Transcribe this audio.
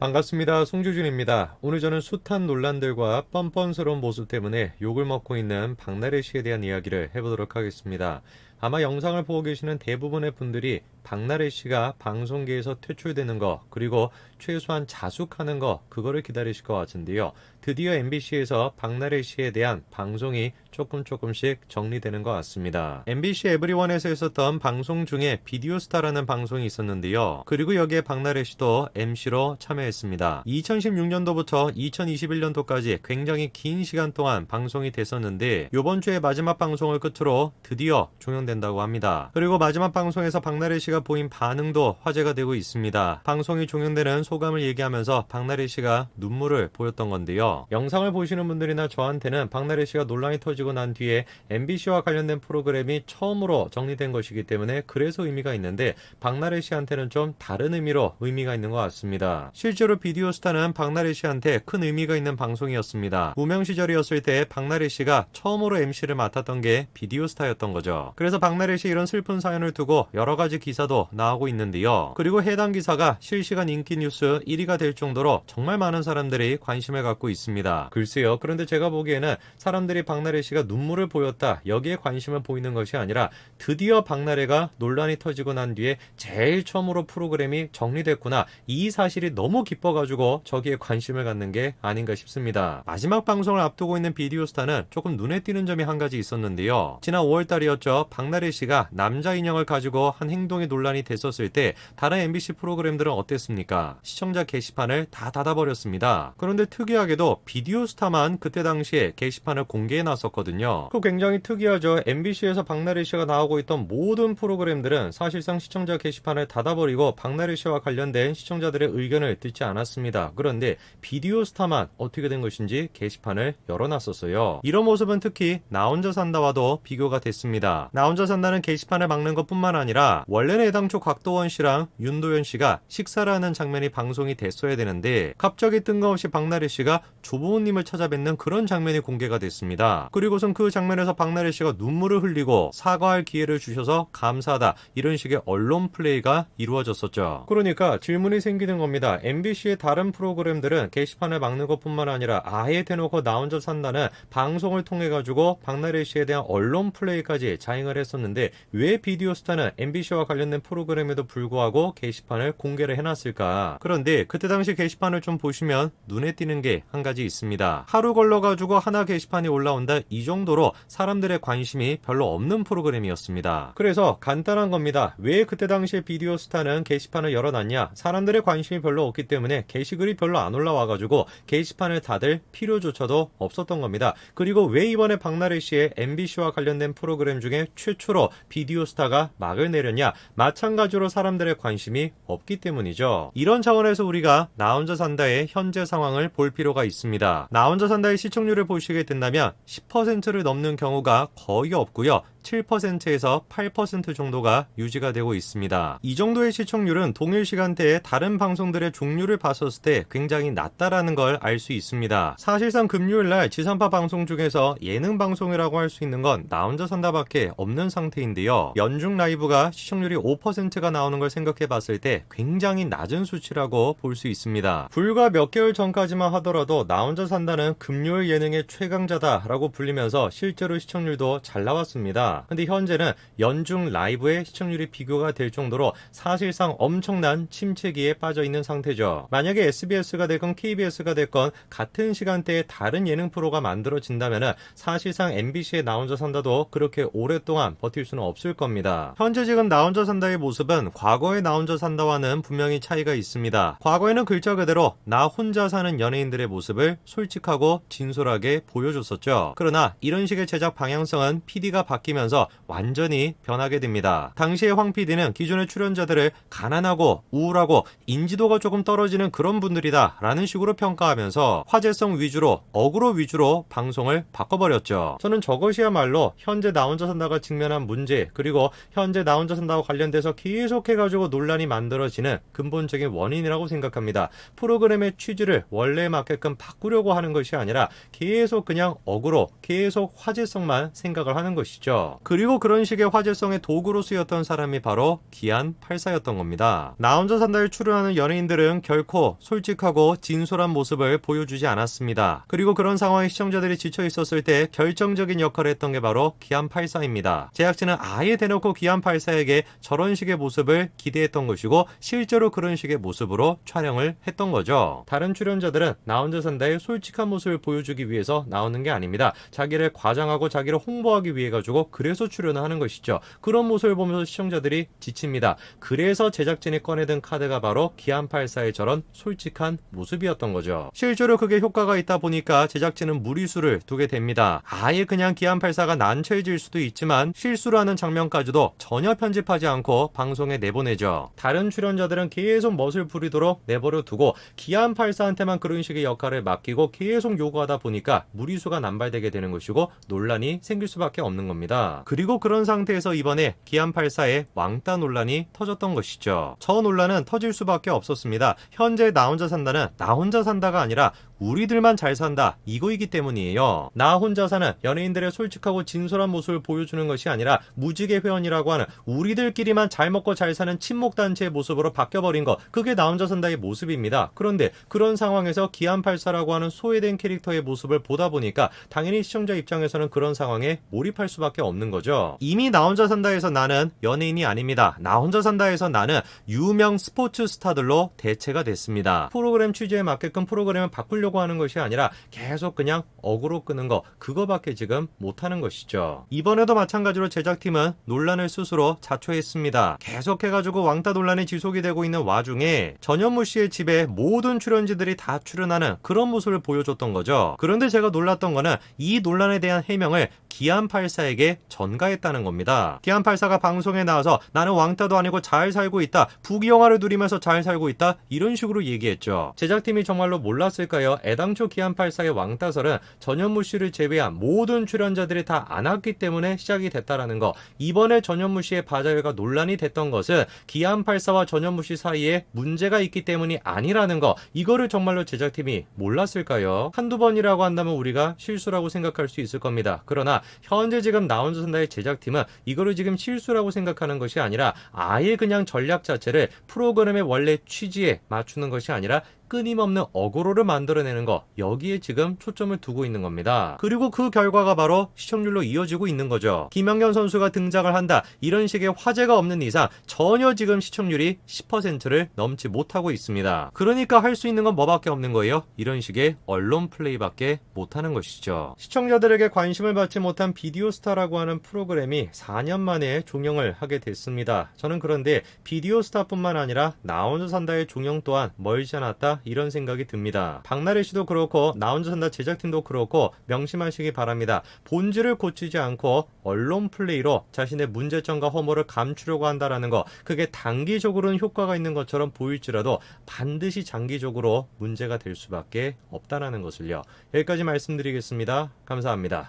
반갑습니다. 송주준입니다. 오늘 저는 숱한 논란들과 뻔뻔스러운 모습 때문에 욕을 먹고 있는 박나래 씨에 대한 이야기를 해보도록 하겠습니다. 아마 영상을 보고 계시는 대부분의 분들이 박나래 씨가 방송계에서 퇴출되는 거, 그리고 최소한 자숙하는 거, 그거를 기다리실 것 같은데요. 드디어 MBC에서 박나래 씨에 대한 방송이 조금씩 정리되는 것 같습니다. MBC 에브리원에서 있었던 방송 중에 비디오스타라는 방송이 있었는데요. 그리고 여기에 박나래 씨도 MC로 참여했습니다. 2016년도부터 2021년도까지 굉장히 긴 시간 동안 방송이 됐었는데 이번 주에 마지막 방송을 끝으로 드디어 종영된다고 합니다. 그리고 마지막 방송에서 박나래 씨가 보인 반응도 화제가 되고 있습니다. 방송이 종영되는 소감을 얘기하면서 박나래 씨가 눈물을 보였던 건데요. 영상을 보시는 분들이나 저한테는 박나래 씨가 논란이 터지고 난 뒤에 MBC와 관련된 프로그램이 처음으로 정리된 것이기 때문에 그래서 의미가 있는데, 박나래 씨한테는 좀 다른 의미로 의미가 있는 것 같습니다. 실제로 비디오스타는 박나래 씨한테 큰 의미가 있는 방송이었습니다. 무명 시절이었을 때 박나래 씨가 처음으로 MC를 맡았던 게 비디오스타였던 거죠. 그래서 박나래 씨 이런 슬픈 사연을 두고 여러 가지 기사도 나오고 있는데요. 그리고 해당 기사가 실시간 인기 뉴스 1위가 될 정도로 정말 많은 사람들이 관심을 갖고 있습니다. 글쎄요. 그런데 제가 보기에는 사람들이 박나래 씨가 눈물을 보였다, 여기에 관심을 보이는 것이 아니라 드디어 박나래가 논란이 터지고 난 뒤에 제일 처음으로 프로그램이 정리됐구나, 이 사실이 너무 기뻐가지고 저기에 관심을 갖는 게 아닌가 싶습니다. 마지막 방송을 앞두고 있는 비디오스타는 조금 눈에 띄는 점이 한 가지 있었는데요. 지난 5월달이었죠. 박나래 씨가 남자 인형을 가지고 한 행동이 논란이 됐었을 때 다른 MBC 프로그램들은 어땠습니까? 시청자 게시판을 다 닫아버렸습니다. 그런데 특이하게도 비디오스타만 그때 당시에 게시판을 공개해 놨었거든요. 그 굉장히 특이하죠. MBC에서 박나래 씨가 나오고 있던 모든 프로그램들은 사실상 시청자 게시판을 닫아버리고 박나래 씨와 관련된 시청자들의 의견을 듣지 않았습니다. 그런데 비디오스타만 어떻게 된 것인지 게시판을 열어놨었어요. 이런 모습은 특히 나 혼자 산다와도 비교가 됐습니다. 나 혼자 산다는 게시판을 막는 것뿐만 아니라 원래는 애당초 곽도원 씨랑 윤도현 씨가 식사를 하는 장면이 방송이 됐어야 되는데 갑자기 뜬금없이 박나래 씨가 조부모님을 찾아뵙는 그런 장면이 공개가 됐습니다. 그리고선 그 장면에서 박나래 씨가 눈물을 흘리고 사과할 기회를 주셔서 감사하다, 이런 식의 언론 플레이가 이루어졌었죠. 그러니까 질문이 생기는 겁니다. MBC의 다른 프로그램들은 게시판을 막는 것뿐만 아니라 아예 대놓고 나 혼자 산다는 방송을 통해 가지고 박나래 씨에 대한 언론 플레이까지 자행을 했었는데 왜 비디오스타는 MBC와 관련된 프로그램에도 불구하고 게시판을 공개를 해놨을까? 그런데 그때 당시 게시판을 좀 보시면 눈에 띄는 게 한 가지 있습니다. 하루 걸러가지고 하나 게시판이 올라온다, 이 정도로 사람들의 관심이 별로 없는 프로그램이었습니다. 그래서 간단한 겁니다. 왜 그때 당시에 비디오스타는 게시판을 열어놨냐? 사람들의 관심이 별로 없기 때문에 게시글이 별로 안 올라와가지고 게시판을 닫을 필요조차도 없었던 겁니다. 그리고 왜 이번에 박나래 씨의 MBC와 관련된 프로그램 중에 최초로 비디오스타가 막을 내렸냐? 마찬가지로 사람들의 관심이 없기 때문이죠. 이런 차원에서 우리가 나 혼자 산다의 현재 상황을 볼 필요가 있습니다. 나 혼자 산다의 시청률을 보시게 된다면 10%를 넘는 경우가 거의 없고요. 7%에서 8% 정도가 유지가 되고 있습니다. 이 정도의 시청률은 동일 시간대에 다른 방송들의 종류를 봤었을 때 굉장히 낮다라는 걸 알 수 있습니다. 사실상 금요일날 지상파 방송 중에서 예능 방송이라고 할 수 있는 건 나 혼자 산다밖에 없는 상태인데요. 연중 라이브가 시청률이 5%가 나오는 걸 생각해 봤을 때 굉장히 낮은 수치라고 볼 수 있습니다. 불과 몇 개월 전까지만 하더라도 나 혼자 산다는 금요일 예능의 최강자다라고 불리면서 실제로 시청률도 잘 나왔습니다. 근데 현재는 연중 라이브의 시청률이 비교가 될 정도로 사실상 엄청난 침체기에 빠져 있는 상태죠. 만약에 SBS가 됐건 KBS가 됐건 같은 시간대에 다른 예능 프로가 만들어진다면 사실상 MBC의 나 혼자 산다도 그렇게 오랫동안 버틸 수는 없을 겁니다. 현재 지금 나 혼자 산다의 모습은 과거의 나 혼자 산다와는 분명히 차이가 있습니다. 과거에는 글자 그대로 나 혼자 사는 연예인들의 모습을 솔직하고 진솔하게 보여줬었죠. 그러나 이런 식의 제작 방향성은 PD가 바뀌면서 완전히 변하게 됩니다. 당시의 황 PD는 기존의 출연자들을 가난하고 우울하고 인지도가 조금 떨어지는 그런 분들이다 라는 식으로 평가하면서 화제성 위주로, 어그로 위주로 방송을 바꿔버렸죠. 저는 저것이야말로 현재 나 혼자 산다가 직면한 문제, 그리고 현재 나 혼자 산다와 관련돼서 계속해가지고 논란이 만들어지는 근본적인 원인이라고 생각합니다. 프로그램의 취지를 원래에 맞게끔 바꾸려고 하는 것이 아니라 계속 그냥 어그로, 계속 화제성만 생각을 하는 것이죠. 거죠. 그리고 그런 식의 화제성의 도구로 쓰였던 사람이 바로 기안84였던 겁니다. 나 혼자 산다에 출연하는 연예인들은 결코 솔직하고 진솔한 모습을 보여주지 않았습니다. 그리고 그런 상황에 시청자들이 지쳐 있었을 때 결정적인 역할을 했던 게 바로 기안84입니다. 제작진은 아예 대놓고 기안84에게 저런 식의 모습을 기대했던 것이고 실제로 그런 식의 모습으로 촬영을 했던 거죠. 다른 출연자들은 나 혼자 산다의 솔직한 모습을 보여주기 위해서 나오는 게 아닙니다. 자기를 과장하고 자기를 홍보하기 위해 가지고 그래서 출연을 하는 것이죠. 그런 모습을 보면서 시청자들이 지칩니다. 그래서 제작진이 꺼내든 카드가 바로 기안84의 저런 솔직한 모습이었던 거죠. 실제로 그게 효과가 있다 보니까 제작진은 무리수를 두게 됩니다. 아예 그냥 기안84가 난처해질 수도 있지만 실수를 하는 장면까지도 전혀 편집하지 않고 방송에 내보내죠. 다른 출연자들은 계속 멋을 부리도록 내버려 두고 기안84한테만 그런 식의 역할을 맡기고 계속 요구하다 보니까 무리수가 남발되게 되는 것이고 논란이 생길 수밖에 없는 겁니다. 그리고 그런 상태에서 이번에 기안84의 왕따 논란이 터졌던 것이죠. 저 논란은 터질 수밖에 없었습니다. 현재 나 혼자 산다는 나 혼자 산다가 아니라 우리들만 잘 산다 이거이기 때문이에요. 나 혼자 사는 연예인들의 솔직하고 진솔한 모습을 보여주는 것이 아니라 무지개 회원이라고 하는 우리들끼리만 잘 먹고 잘 사는 친목단체의 모습으로 바뀌어버린 것, 그게 나 혼자 산다의 모습입니다. 그런데 그런 상황에서 기안84라고 하는 소외된 캐릭터의 모습을 보다 보니까 당연히 시청자 입장에서는 그런 상황에 몰입할 수밖에 없는 거죠. 이미 나 혼자 산다에서 나는 연예인이 아닙니다. 나 혼자 산다에서 나는 유명 스포츠 스타들로 대체가 됐습니다. 프로그램 취지에 맞게끔 프로그램을 바꾸려고 하는 것이 아니라 계속 그냥 어그로 끄는 거, 그거밖에 지금 못하는 것이죠. 이번에도 마찬가지로 제작팀은 논란을 스스로 자초했습니다. 계속해가지고 왕따 논란이 지속이 되고 있는 와중에 전현무 씨의 집에 모든 출연진들이 다 출연하는 그런 모습을 보여줬던 거죠. 그런데 제가 놀랐던 거는 이 논란에 대한 해명을 기안84에게 전가했다는 겁니다. 기안84가 방송에 나와서 나는 왕따도 아니고 잘 살고 있다, 부귀영화를 누리면서 잘 살고 있다, 이런 식으로 얘기했죠. 제작팀이 정말로 몰랐을까요? 애당초 기안84의 왕따설은 전현무 씨를 제외한 모든 출연자들이 다 안 왔기 때문에 시작이 됐다라는 거. 이번에 전현무 씨의 바자회가 논란이 됐던 것은 기안84와 전현무 씨 사이에 문제가 있기 때문이 아니라는 거. 이거를 정말로 제작팀이 몰랐을까요? 한두 번이라고 한다면 우리가 실수라고 생각할 수 있을 겁니다. 그러나 현재 지금 나 혼자 산다의 제작팀은 이거를 지금 실수라고 생각하는 것이 아니라 아예 그냥 전략 자체를 프로그램의 원래 취지에 맞추는 것이 아니라 끊임없는 어그로를 만들어내는 거, 여기에 지금 초점을 두고 있는 겁니다. 그리고 그 결과가 바로 시청률로 이어지고 있는 거죠. 김연경 선수가 등장을 한다, 이런 식의 화제가 없는 이상 전혀 지금 시청률이 10%를 넘지 못하고 있습니다. 그러니까 할 수 있는 건 뭐밖에 없는 거예요? 이런 식의 언론 플레이밖에 못하는 것이죠. 시청자들에게 관심을 받지 못한 비디오스타라고 하는 프로그램이 4년 만에 종영을 하게 됐습니다. 저는 그런데 비디오스타뿐만 아니라 나 혼자 산다의 종영 또한 멀지 않았다, 이런 생각이 듭니다. 박나래 씨도 그렇고 나 혼자 산다 제작팀도 그렇고 명심하시기 바랍니다. 본질을 고치지 않고 언론 플레이로 자신의 문제점과 허물을 감추려고 한다라는 거, 그게 단기적으로는 효과가 있는 것처럼 보일지라도 반드시 장기적으로 문제가 될 수밖에 없다라는 것을요. 여기까지 말씀드리겠습니다. 감사합니다.